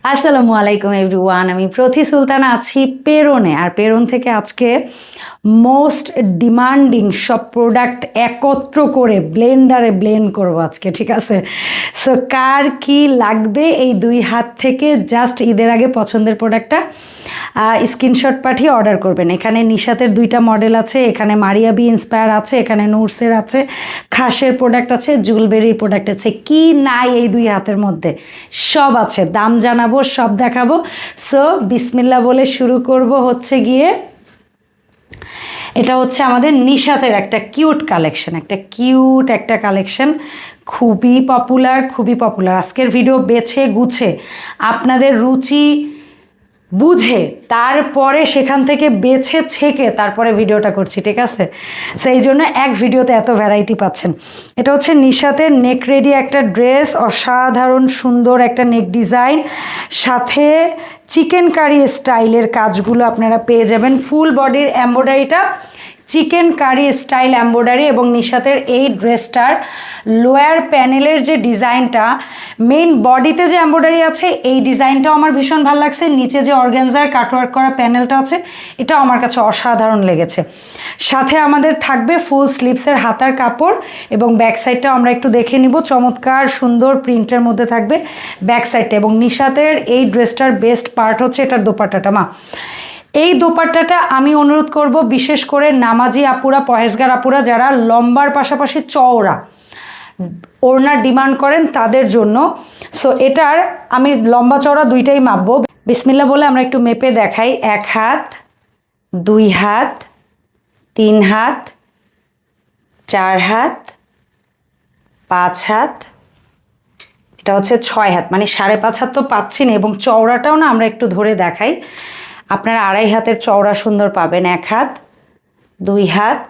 আসসালামু আলাইকুম এভরিওয়ান। আমি প্রতি সুলতানা আছি পেরনে, আর পেরন থেকে আজকে মোস্ট ডিমান্ডিং সব প্রোডাক্ট একত্র করে ব্লেন্ডারে ব্লেন্ড করবো আজকে, ঠিক আছে? সো কার কি লাগবে এই দুই হাত থেকে জাস্ট ঈদের আগে পছন্দের প্রোডাক্টটা স্ক্রিনশট পাঠিয়ে অর্ডার করবেন। এখানে নিশাতের দুইটা মডেল আছে, এখানে মারিয়া বি ইন্সপায়ার আছে, এখানে নুরসের আছে, খাসের প্রোডাক্ট আছে, জুলবেরির প্রোডাক্ট আছে। কি নাই এই দুই হাতের মধ্যে? সব আছে, দাম জানাবো, সব দেখাবো। সো বিসমিল্লাহ বলে শুরু করব। হচ্ছে গিয়ে এটা হচ্ছে আমাদের নিশাতের একটা কিউট কালেকশন, একটা কালেকশন খুবই পপুলার। আজকের ভিডিও বেছে গুছে আপনাদের রুচি বুঝে তারপরে সেখান থেকে বেছে ছেঁকে তারপরে ভিডিওটা করছি, ঠিক আছে? সেই জন্য এক ভিডিওতে এত ভ্যারাইটি পাচ্ছেন। এটা হচ্ছে নিশাতের নেক রেডি একটা ড্রেস, অসাধারণ সুন্দর একটা নেক ডিজাইন, সাথে চিকেন কারি স্টাইলের কাজগুলো আপনারা পেয়ে যাবেন। ফুল বডির এমব্রয়ডারিটা চিকেন কারি স্টাইল এমব্রয়ডারি, এবং নিশাতের এই ড্রেসটার লোয়ার প্যানেলের যে ডিজাইনটা, মেইন বডিতে যে এমব্রয়ডারি আছে এই ডিজাইনটাও আমার ভীষণ ভালো লাগছে। নিচে যে অর্গানজার কাটওয়ার্ক করা প্যানেলটা আছে এটাও আমার কাছে অসাধারণ লেগেছে। সাথে আমাদের থাকবে ফুল স্লিভসের হাতার কাপড়, এবং ব্যাক সাইডটাও আমরা একটু দেখে নিব। চমৎকার সুন্দর প্রিন্টের মধ্যে থাকবে ব্যাক সাইডটা। এবং নিশাতের এই ড্রেসটার বেস্ট পার্ট হচ্ছে এটার দোপাট্টাটা। এই দোপাট্টাটা আমি অনুরোধ করব, বিশেষ করে নামাজি আপুরা, পহেজগার আপুরা যারা লম্বার পাশাপাশি চওড়া ওড়নার ডিমান্ড করেন তাদের জন্য। সো এটার আমি লম্বা চওড়া দুইটাই মাপবো। বিসমিল্লাহ বলে আমরা একটু মেপে দেখাই। 1 হাত, 2 হাত, 3 হাত, 4 হাত, 5 হাত, এটা হচ্ছে 6 হাত, মানে 5.5 হাত তো পাচ্ছি না। এবং চওড়াটাও না আমরা একটু ধরে দেখাই, আপনারা 2.5 হাতের চওড়া সুন্দর পাবেন। 1 হাত, 2 হাত,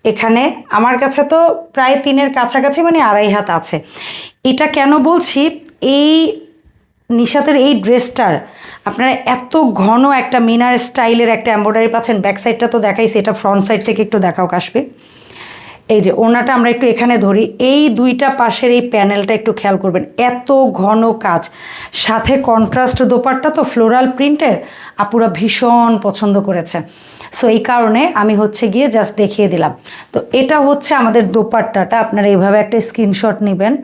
এখানে আমার কাছে তো প্রায় 3-এর কাছাকাছি, মানে 2.5 হাত আছে। এটা কেন বলছি, এই নিশাতের এই ড্রেসটার আপনারা এত ঘন একটা মিনার স্টাইলের একটা এমব্রয়ডারি পাচ্ছেন। ব্যাক সাইডটা তো দেখাইছি, এটা ফ্রন্ট সাইড থেকে একটু দেখাও কাশবে। এই যে ওনাটা আমরা একটু এখানে ধরি, এই দুইটা পাশের এই প্যানেলটা একটু খেয়াল করবেন, এত ঘন কাজ, সাথে কন্ট্রাস্ট দোপাট্টা তো ফ্লোরাল প্রিন্টের, আপুরা ভীষণ পছন্দ করেছে। সো এই কারণে আমি হচ্ছে গিয়ে জাস্ট দেখিয়ে দিলাম। তো এটা হচ্ছে আমাদের দোপাট্টাটা। আপনারা এইভাবে একটা স্ক্রিনশট নেবেন,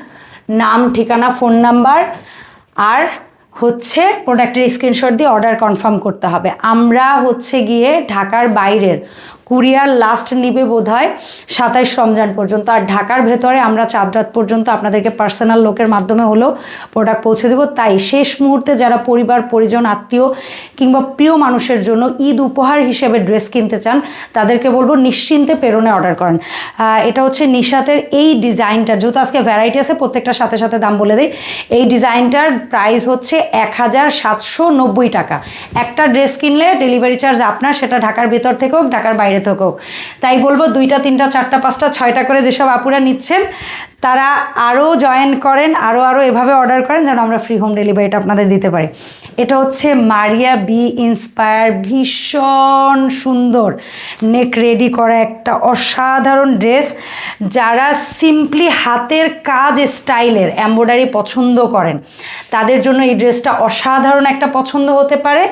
নাম, ঠিকানা, ফোন নাম্বার আর হচ্ছে প্রোডাক্টের স্ক্রিনশট দিয়ে অর্ডার কনফার্ম করতে হবে। আমরা হচ্ছে গিয়ে ঢাকার বাইরের কুরিয়ার লাস্ট নিবে বোধহয় 27 রমজান পর্যন্ত, আর ঢাকার ভেতরে আমরা 4 রাত পর্যন্ত আপনাদেরকে পার্সোনাল লোকের মাধ্যমে হলেও প্রোডাক্ট পৌঁছে দেবো। তাই শেষ মুহূর্তে যারা পরিবার পরিজন আত্মীয় কিংবা প্রিয় মানুষের জন্য ঈদ উপহার হিসেবে ড্রেস কিনতে চান তাদেরকে বলবো নিশ্চিন্তে প্রেরণে অর্ডার করেন। এটা হচ্ছে নিশাতের এই ডিজাইনটার, যেহেতু আজকে ভ্যারাইটি আছে প্রত্যেকটার সাথে সাথে দাম বলে দিই। এই ডিজাইনটার প্রাইস হচ্ছে 1790 টাকা। একটা ড্রেস কিনলে ডেলিভারি চার্জ আপনার, সেটা ঢাকার ভেতর থেকে হোক ঢাকার বাইরে থেকে হোক। তাই বলবো 2টা 3টা 4টা 5টা 6টা করে যেসব আপুরা নিচ্ছেন তারা আরও জয়েন করেন, আরও এভাবে অর্ডার করেন যেন আমরা ফ্রি হোম ডেলিভারিটা আপনাদের দিতে পারি। এটা হচ্ছে মারিয়া বি ইন্সপায়ার, ভীষণ সুন্দর নেক রেডি করা একটা অসাধারণ ড্রেস। যারা সিম্পলি হাতের কাজ স্টাইলের এমব্রয়ডারি পছন্দ করেন তাদের জন্য এই ড্রেসটা অসাধারণ একটা পছন্দ হতে পারে।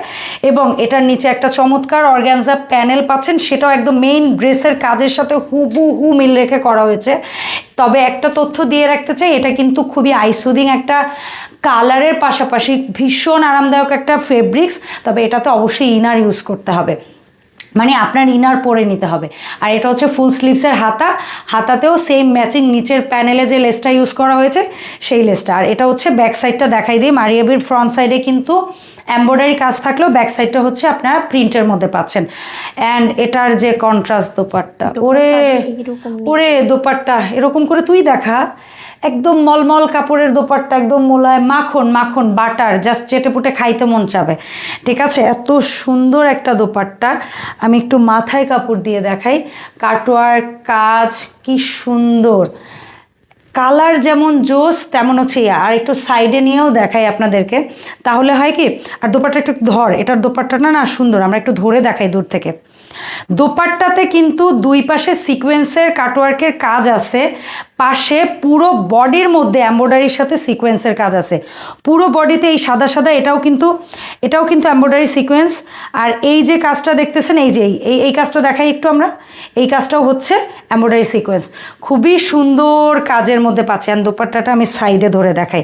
এবং এটার নিচে একটা চমৎকার অর্গানজা প্যানেল পাচ্ছেন, সেটাও একদম মেইন ড্রেসের কাজের সাথে হুবহু মিল রেখে করা হয়েছে। তবে একটা তথ্য দিয়ে রাখতে চাই, এটা কিন্তু খুবই আইসুদিং একটা কালারের পাশাপাশি ভীষণ আরামদায়ক একটা ফেব্রিক্স। তবে এটাতে অবশ্যই ইনার ইউজ করতে হবে, মানে আপনার ইনার পরে নিতে হবে। আর এটা হচ্ছে ফুল স্লিভসের হাতাতেও সেম ম্যাচিং নিচের প্যানেলে যে লেসটা ইউজ করা হয়েছে সেই লেসটা। আর এটা হচ্ছে ব্যাক সাইডটা দেখাই দিই। মারিয়াবির ফ্রন্ট সাইডে কিন্তু এমব্রয়ডারি কাজ থাকলেও ব্যাক সাইডটা হচ্ছে আপনারা প্রিন্টের মধ্যে পাচ্ছেন। অ্যান্ড এটার যে কন্ট্রাস্ট দোপাট্টা, ওরে দোপাট্টা এরকম করে তুই দেখা, একদম মলমল কাপড়ের দোপাট্টা, একদম মোলায় মাখন বাটার, জাস্ট চেটেপুটে খাইতে মন চাবে, ঠিক আছে? এত সুন্দর একটা দোপাট্টা। আমি একটু মাথায় কাপড় দিয়ে দেখাই, কাটওয়ার্ক কাজ কি সুন্দর, কালার যেমন জোস তেমন হচ্ছে আর একটু সাইডে নিয়েও দেখাই আপনাদেরকে, তাহলে হয় কি। আর দোপাট্টা একটু ধর, এটার দোপাট্টাটা না সুন্দর, আমরা একটু ধরে দেখাই দূর থেকে। দোপাট্টাতে কিন্তু দুই পাশে সিকোয়েন্সের কাটওয়ার্কের কাজ আছে, পাশে পুরো বডির মধ্যে এমব্রয়ডারির সাথে সিকোয়েন্সের কাজ আছে, পুরো বডিতে এই সাদা সাদা, এটাও কিন্তু এমব্রয়ডারি সিকোয়েন্স। আর এই যে কাজটা দেখতেছেন, এই যে এই কাজটা দেখাই একটু আমরা, এই কাজটাও হচ্ছে এমব্রয়ডারি সিকোয়েন্স, খুবই সুন্দর কাজের মধ্যে পাচ্ছেন। দোপাট্টাটা আমি সাইডে ধরে দেখাই।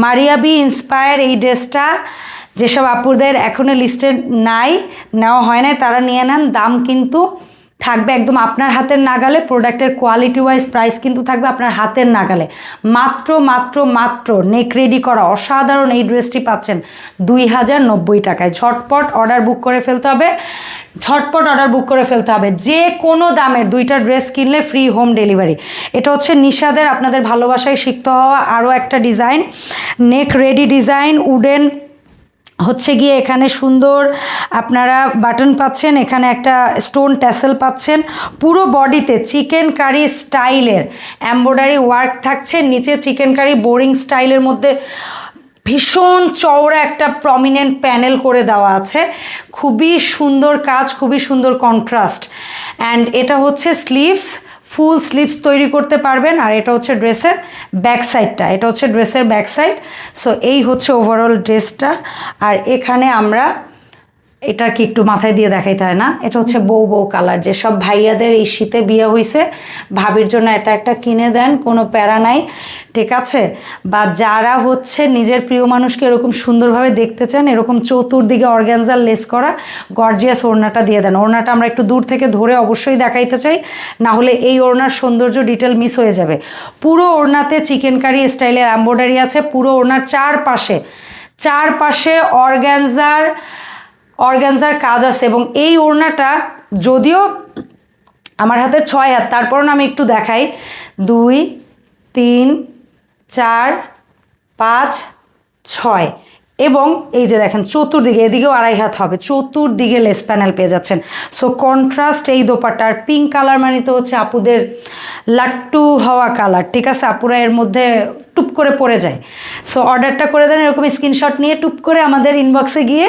মারিয়াবি ইন্সপায়ার এই ড্রেসটা যেসব আপুদের এখনও লিস্টে নাই, নেওয়া হয় নাই, তারা নিয়ে নেন। দাম কিন্তু থাকবে একদম আপনার হাতের নাগালে, প্রোডাক্টের কোয়ালিটি ওয়াইজ প্রাইস কিন্তু থাকবে আপনার হাতের নাগালে। মাত্র মাত্র মাত্র নেক রেডি করা অসাধারণ এই ড্রেসটি পাচ্ছেন 2090 টাকায়। ঝটপট অর্ডার বুক করে ফেলতে হবে, ঝটপট অর্ডার বুক করে ফেলতে হবে। যে কোনো দামের 2টা ড্রেস কিনলে ফ্রি হোম ডেলিভারি। এটা হচ্ছে নিশাদের আপনাদের ভালোবাসায় সিক্ত হওয়া আরও একটা ডিজাইন, নেক রেডি ডিজাইন, উডেন হচ্ছে গিয়ে এখানে সুন্দর আপনারা বাটন পাচ্ছেন, এখানে একটা স্টোন ট্যাসেল পাচ্ছেন, পুরো বডিতে চিকেন কারি স্টাইলের এমব্রয়ডারি ওয়ার্ক থাকছে, নিচে চিকেন কারি বোরিং স্টাইলের মধ্যে ভীষণ চওড়া একটা প্রমিনেন্ট প্যানেল করে দেওয়া আছে, খুবই সুন্দর কাজ, খুবই সুন্দর কন্ট্রাস্ট। অ্যান্ড এটা হচ্ছে স্লিভস, ফুল স্লিভস তৈরি করতে পারবেন। আর এটা হচ্ছে ড্রেসের ব্যাক সাইডটা, এটা হচ্ছে ড্রেসের ব্যাক সাইড। সো এই হচ্ছে ওভারঅল ড্রেসটা। আর এখানে আমরা এটা কি একটু মাথায় দিয়ে দেখাইতে হয় না, এটা হচ্ছে বউ বউ কালার। যেসব ভাইয়াদের এই শীতে বিয়ে হয়েছে, ভাবির জন্য এটা একটা কিনে দেন, কোনো প্যারা নাই, ঠিক আছে? বা যারা হচ্ছে নিজের প্রিয় মানুষকে এরকম সুন্দরভাবে দেখতে চান, এরকম চতুর্দিকে অর্গ্যানজার লেস করা গর্জিয়াস ওড়নাটা দিয়ে দেন। ওড়নাটা আমরা একটু দূর থেকে ধরে অবশ্যই দেখাইতে চাই, না হলে এই ওড়নার সৌন্দর্য ডিটেল মিস হয়ে যাবে। পুরো ওড়নাতে চিকেন কারি স্টাইলের এমব্রয়ডারি আছে, পুরো ওড়নার চারপাশে অর্গ্যানজার কাজ আছে। এবং এই ওড়নাটা যদিও আমার হাতে 6 হাত, তারপর আমি একটু দেখাই, 2 3 4 5 6, এবং এই যে দেখেন চতুর্দিকে, এদিকেও 2.5 হাত হবে, চতুর্দিকে লেস প্যানেল পেয়ে যাচ্ছেন। সো কন্ট্রাস্ট এই দোপাট্টার পিঙ্ক কালার মানে তো হচ্ছে আপুদের লাট্টু হওয়া কালার, ঠিক আছে? আপুরা এর মধ্যে টুপ করে পড়ে যায়। সো অর্ডারটা করে দেন এরকম স্ক্রিনশট নিয়ে, টুপ করে আমাদের ইনবক্সে গিয়ে।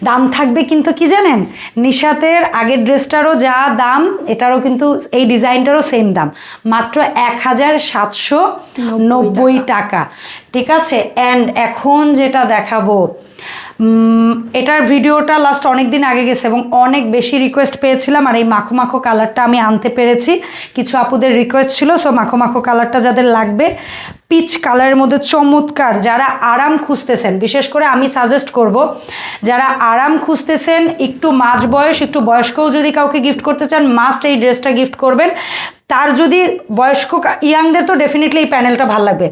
দাম থাকবে কিন্তু কি জানেন, নিশাতের আগের ড্রেসটারও যা দাম, এটারও কিন্তু এই ডিজাইনটারও সেম দাম, মাত্র 1790 টাকা, ঠিক আছে? অ্যান্ড এখন যেটা দেখাবো, এটার ভিডিওটা লাস্ট অনেক দিন আগে গেছে এবং অনেক বেশি রিকোয়েস্ট পেয়েছিলাম। আর এই মাখো মাখো কালারটা আমি আনতে পেরেছি, কিছু আপুদের রিকোয়েস্ট ছিল। সো মাখো মাখো কালারটা যাদের লাগবে, পিচ কালারের মধ্যে চমৎকার, যারা আরাম খুঁজতেছেন, বিশেষ করে আমি সাজেস্ট করব যারা আরাম খুঁজতেছেন, একটু মাঝ বয়স, একটু বয়স্কও যদি কাউকে গিফট করতে চান, মাস্ট এই ড্রেসটা গিফট করবেন। তার যদি বয়স্ক, ইয়াংদের তো ডেফিনেটলি এই প্যানেলটা ভালো লাগবে,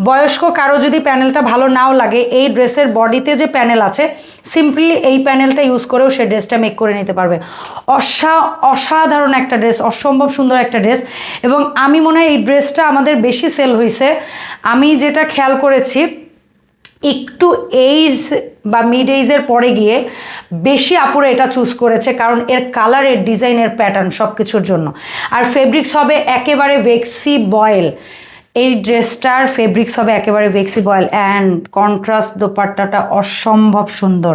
বয়স্ক কারো যদি প্যানেলটা ভালো নাও লাগে, এই ড্রেসের বডিতে যে প্যানেল আছে, সিম্পলি এই প্যানেলটা ইউজ করেও সে ড্রেসটা মেক করে নিতে পারবে। অসাধারণ একটা ড্রেস, অসম্ভব সুন্দর একটা ড্রেস। এবং আমি মনে হয় এই ড্রেসটা আমাদের বেশি সেল হয়েছে, আমি যেটা খেয়াল করেছি, একটু এইজ বা মিড এইজের পরে গিয়ে বেশি আপুরা এটা চুজ করেছে, কারণ এর কালারের ডিজাইনের প্যাটার্ন সব কিছুর জন্য। আর ফেব্রিক্স হবে একেবারে ভেক্সি বয়েল, এই ড্রেসটার ফেব্রিক্স হবে একেবারে ভেক্সি বয়েল। অ্যান্ড কন্ট্রাস্ট দোপাট্টাটা অসম্ভব সুন্দর।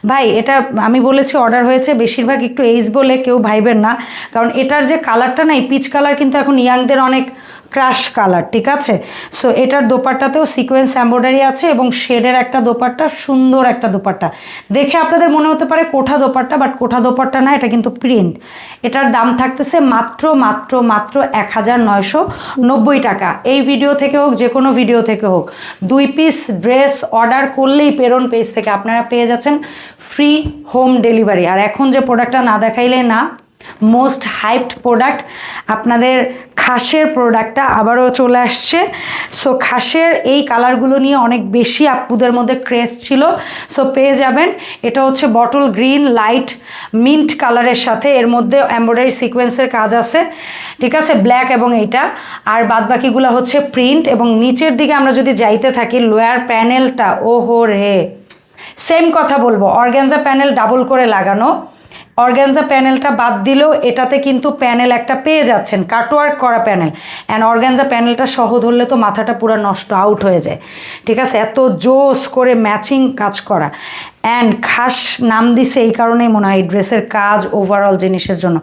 ভাই এটা আমি বলেছি অর্ডার হয়েছে, বেশিরভাগ একটু এইজ বলে কেউ ভাইবেন না, কারণ এটার যে কালারটা না, এই পিচ কালার কিন্তু এখন ইয়াংদের অনেক ক্রাশ কালার, ঠিক আছে? সো এটার দোপাট্টাতেও সিকোয়েন্স এমব্রয়ডারি আছে এবং শেডের একটা দোপাট্টা, সুন্দর একটা দোপাট্টা। দেখে আপনাদের মনে হতে পারে কোঠা দোপাট্টা, বাট কোঠা দোপাট্টা না, এটা কিন্তু প্রিন্ট। এটার দাম থাকতেছে মাত্র 1990 টাকা। এই ভিডিও থেকে হোক, যে কোনো ভিডিও থেকে হোক, 2 পিস ড্রেস অর্ডার করলেই প্রেরণ পেজ থেকে আপনারা পেয়ে যাচ্ছেন ফ্রি হোম ডেলিভারি। আর এখন যে প্রোডাক্টটা না দেখাইলে না, মোস্ট হাইপড প্রোডাক্ট, আপনাদের খাসের প্রোডাক্টটা আবারও চলে আসছে। সো খাসের এই কালারগুলো নিয়ে অনেক বেশি আপুদের মধ্যে ক্রেজ ছিল, সো পেয়ে যাবেন। এটা হচ্ছে বটল গ্রিন লাইট মিন্ট কালারের সাথে, এর মধ্যে এমব্রয়ডারি সিকোয়েন্সের কাজ আছে, ঠিক আছে? ব্ল্যাক এবং এইটা, আর বাদবাকিগুলো হচ্ছে প্রিন্ট। এবং নিচের দিকে আমরা যদি যাইতে থাকি, লোয়ার প্যানেলটা, ওহো রে, সেম কথা বলবো, অর্গ্যানজা প্যানেল ডাবল করে লাগানো। অর্গ্যানজা প্যানেলটা বাদ দিলেও এটাতে কিন্তু প্যানেল একটা পেয়ে যাচ্ছেন, কাটওয়ার্ক করা প্যানেল। অ্যান্ড অর্গ্যানজা প্যানেলটা সহ ধরলে তো মাথাটা পুরো নষ্ট, আউট হয়ে যায়, ঠিক আছে? এত জোস করে ম্যাচিং কাজ করা। অ্যান্ড খাস নাম দিছে এই কারণেই মনে হয় ড্রেসের কাজ ওভারঅল জিনিসের জন্য।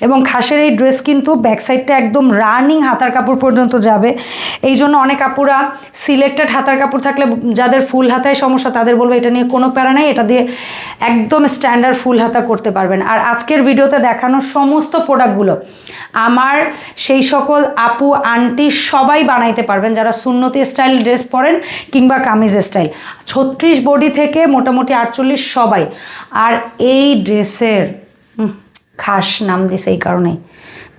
এবং খাসের এই ড্রেস কিন্তু ব্যাক সাইডটা একদম রানিং হাতার কাপড় পর্যন্ত যাবে। এই জন্য অনেক আপুরা সিলেক্টেড হাতার কাপড় থাকলে, যাদের ফুল হাতায় সমস্যা তাদের বলবো এটা নিয়ে কোনো প্যারা নেই, এটা দিয়ে একদম স্ট্যান্ডার্ড ফুল হাতা করতে পারবেন। আর আজকের ভিডিওতে দেখানো সমস্ত প্রোডাক্টগুলো আমার সেই সকল আপু আন্টি সবাই বানাইতে পারবেন যারা সুন্নতি স্টাইল ড্রেস পরেন কিংবা কামিজ স্টাইল। 36 বডি থেকে মোটামুটি 48 সবাই। আর এই ড্রেসের খাস নাম দিছে এই কারণেই,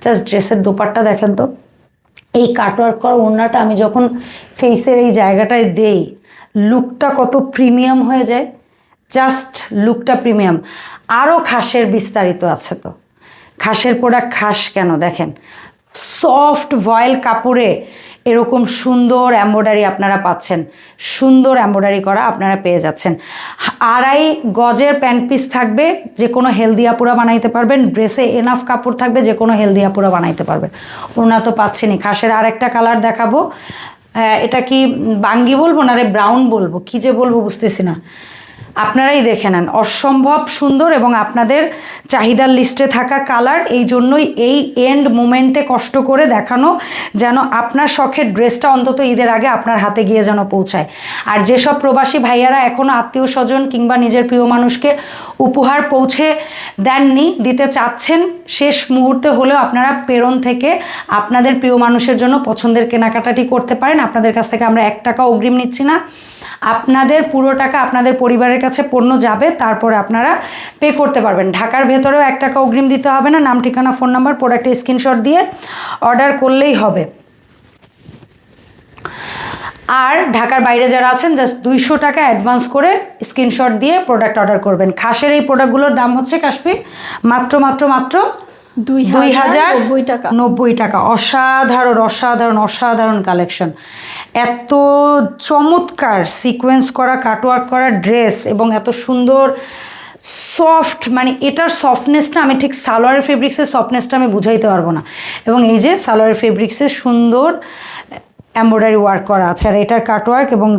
জাস্ট ড্রেসের দোপাট্টা দেখেন তো, এই কাটওয়ার্ক করা ওড়নাটা আমি যখন ফেসের এই জায়গাটায় দেই লুকটা কত প্রিমিয়াম হয়ে যায়, জাস্ট লুকটা প্রিমিয়াম। আরও খাসের বিস্তারিত আছে তো, খাসের প্রোডাক্ট খাস কেন দেখেন, সফট ভয়েল কাপড়ে এরকম সুন্দর এমব্রয়ডারি আপনারা পাচ্ছেন, সুন্দর এমব্রয়ডারি করা আপনারা পেয়ে যাচ্ছেন। 2.5 গজের প্যান্ট পিস থাকবে, যে কোনো হেলদি আপুরা বানাইতে পারবেন। ড্রেসে এনাফ কাপড় থাকবে, যে কোনো হেলদি আপুরা বানাইতে পারবেন। ওনা তো পাচ্ছেনই। খাসের আরেকটা কালার দেখাবো, এটা কি বাঙ্গি বলবো না রে ব্রাউন বলবো, কি যে বলবো বুঝতেছি না, আপনারাই দেখে নেন। অসম্ভব সুন্দর এবং আপনাদের চাহিদার লিস্টে থাকা কালার, এই জন্যই এই এন্ড মোমেন্টে কষ্ট করে দেখানো, যেন আপনার শখের ড্রেসটা অন্তত ঈদের আগে আপনার হাতে গিয়ে যেন পৌঁছায়। আর যেসব প্রবাসী ভাইয়ারা এখনও আত্মীয় স্বজন কিংবা নিজের প্রিয় মানুষকে উপহার পৌঁছে দেননি, দিতে চাচ্ছেন, শেষ মুহূর্তে হলেও আপনারা প্রেরণ থেকে আপনাদের প্রিয় মানুষের জন্য পছন্দের কেনাকাটাটি করতে পারেন। আপনাদের কাছ থেকে আমরা 1 টাকা অগ্রিম নিচ্ছি না, আপনাদের পুরো টাকা আপনাদের পরিবারের কাছে পণ্য যাবে, তারপরে আপনারা পে করতে পারবেন। ঢাকার ভেতরেও 1 টাকা অগ্রিম দিতে হবে না, নাম ঠিকানা ফোন নাম্বার প্রোডাক্টের স্ক্রিনশট দিয়ে অর্ডার করলেই হবে। আর ঢাকার বাইরে যারা আছেন জাস্ট 200 টাকা অ্যাডভান্স করে স্ক্রিনশট দিয়ে প্রোডাক্ট অর্ডার করবেন। খাসের এই প্রোডাক্টগুলোর দাম হচ্ছে কাশফি মাত্র 2090 টাকা। অসাধারণ অসাধারণ অসাধারণ কালেকশন, এত চমৎকার সিকোয়েন্স করা কাটওয়ার্ক করা ড্রেস এবং এত সুন্দর সফট, মানে এটার সফটনেসটা আমি ঠিক সালোয়ারের ফেব্রিক্সের সফটনেসটা আমি বুঝাইতে পারবো না। এবং এই যে সালোয়ারের ফেব্রিক্সের সুন্দর এমব্রয়ডারি ওয়ার্ক করা আছে, আর এটার কাটওয়ার্ক এবং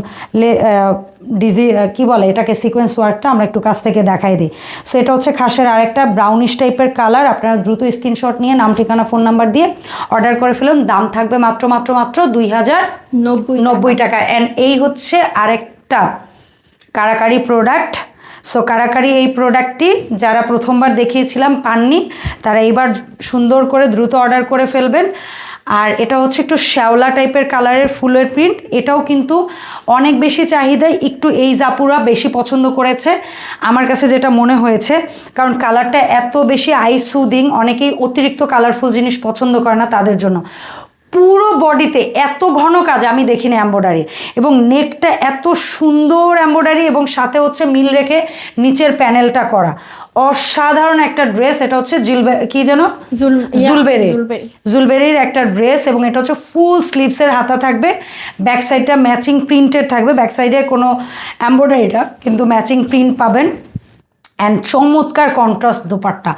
কি বলে এটাকে সিকোয়েন্স ওয়ার্কটা আমরা একটু কাছ থেকে দেখাই দিই। সো এটা হচ্ছে খাসের আরেকটা ব্রাউনিশ টাইপের কালার। আপনারা দ্রুত স্ক্রিনশট নিয়ে নাম ঠিকানা ফোন নাম্বার দিয়ে অর্ডার করে ফেলুন। দাম থাকবে মাত্র 2090 টাকা। অ্যান্ড এই হচ্ছে আরেকটা কারাকারি প্রোডাক্ট। সো কারাকারি এই প্রোডাক্টটি যারা প্রথমবার দেখিয়েছিলাম পাননি, তারা এইবার সুন্দর করে দ্রুত অর্ডার করে ফেলবেন। আর এটা হচ্ছে একটু শ্যাওলা টাইপের কালারের ফুলের প্রিন্ট, এটাও কিন্তু অনেক বেশি চাহিদায়, একটু এই জাপুরা বেশি পছন্দ করেছে আমার কাছে যেটা মনে হয়েছে, কারণ কালারটা এত বেশি আই সুদিং। অনেকেই অতিরিক্ত কালারফুল জিনিস পছন্দ করে না, তাদের জন্য। পুরো বডিতে এত ঘন কাজ আমি দেখিনি এমব্রয়ডারি, এবং নেকটা এত সুন্দর এমব্রয়ডারি, এবং সাথে হচ্ছে মিল রেখে নিচের প্যানেলটা করা। অসাধারণ একটা ড্রেস। এটা হচ্ছে কি যেন জুলবেরির একটা ড্রেস, এবং এটা হচ্ছে ফুল স্লিভসের হাতা থাকবে, ব্যাক সাইডটা ম্যাচিং প্রিন্টেড থাকবে, ব্যাক সাইডে কোনো এমব্রয়ডারিটা কিন্তু ম্যাচিং প্রিন্ট পাবেন। অ্যান্ড চমৎকার কন্ট্রাস্ট দোপাট্টা।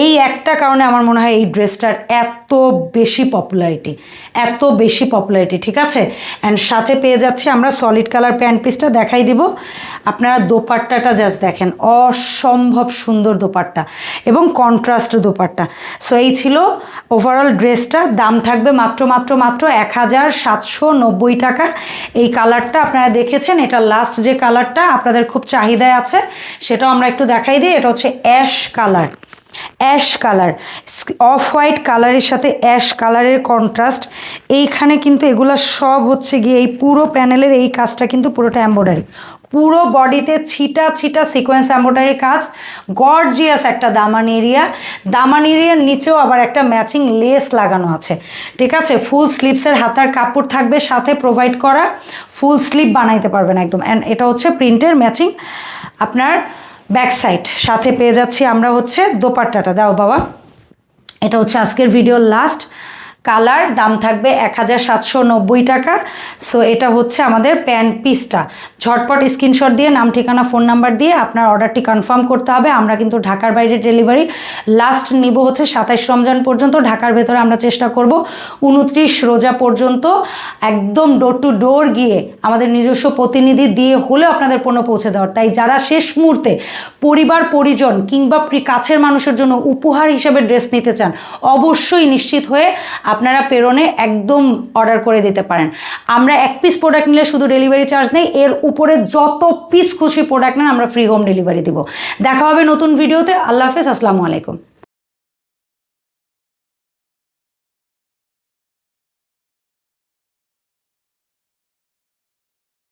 এই একটা কারণে আমার মনে হয় এই ড্রেসটার এত বেশি পপুলারিটি, ঠিক আছে। অ্যান্ড সাথে পেয়ে যাচ্ছি আমরা সলিড কালার প্যান্ট পিসটা দেখাই দিব। আপনারা দোপাট্টাটা জাস্ট দেখেন, অসম্ভব সুন্দর দোপাট্টা এবং কন্ট্রাস্ট দোপাট্টা। সো এই ছিল ওভারঅল ড্রেসটা। দাম থাকবে মাত্র 1790 টাকা। এই কালারটা আপনারা দেখেছেন, এটা লাস্ট যে কালারটা আপনাদের খুব চাহিদায় আছে সেটাও আমরা একটু দেখাই দিই। এটা হচ্ছে অ্যাশ কালার, অফ হোয়াইট কালারের সাথে অ্যাশ কালারের কন্ট্রাস্ট। এইখানে কিন্তু এগুলা সব হচ্ছে গিয়ে এই পুরো প্যানেলের এই কাজটা কিন্তু পুরোটা এমব্রয়ডারি, পুরো বডিতে ছিটা সিকোয়েন্স এমব্রয়ডারির কাজ। গর্জিয়াস একটা দামান এরিয়ার নিচেও আবার একটা ম্যাচিং লেস লাগানো আছে, ঠিক আছে। ফুল স্লিভসের হাতার কাপড় থাকবে, সাথে প্রোভাইড করা ফুল স্লিভ বানাইতে পারবেন একদম। অ্যান্ড এটা হচ্ছে প্রিন্টের ম্যাচিং আপনার ব্যাক সাইড। সাথে পেয়ে যাচ্ছি আমরা হচ্ছে দোপাট্টাটা। দাও বাবা, এটা হচ্ছে আজকের ভিডিওর লাস্ট কালার, দাম থাকবে 1790 টাকা। সো এটা হচ্ছে আমাদের প্যান্ট পিসটা। ঝটপট স্ক্রিনশট দিয়ে নাম, ঠিকানা, ফোন নাম্বার দিয়ে আপনার অর্ডারটি কনফার্ম করতে হবে। আমরা কিন্তু ঢাকার বাইরে ডেলিভারি লাস্ট নিব হচ্ছে 27 রমজান পর্যন্ত। ঢাকার ভেতরে আমরা চেষ্টা করব 29 রোজা পর্যন্ত একদম ডোর টু ডোর গিয়ে আমাদের নিজস্ব প্রতিনিধি দিয়ে হলেও আপনাদের পণ্য পৌঁছে দেওয়ার। তাই যারা শেষ মুহূর্তে পরিবার পরিজন কিংবা কাছের মানুষের জন্য উপহার হিসেবে ড্রেস নিতে চান, অবশ্যই নিশ্চিত হয়ে আপনারা পেরনে একদম অর্ডার করে দিতে পারেন। আমরা এক পিস প্রোডাক্ট নিলে শুধু ডেলিভারি চার্জ নেই, এর উপরে যত পিস খুশি প্রোডাক্ট নেন আমরা ফ্রি হোম ডেলিভারি দিব। দেখা হবে নতুন ভিডিওতে। আল্লাহ হাফেজ, আসসালামু আলাইকুম।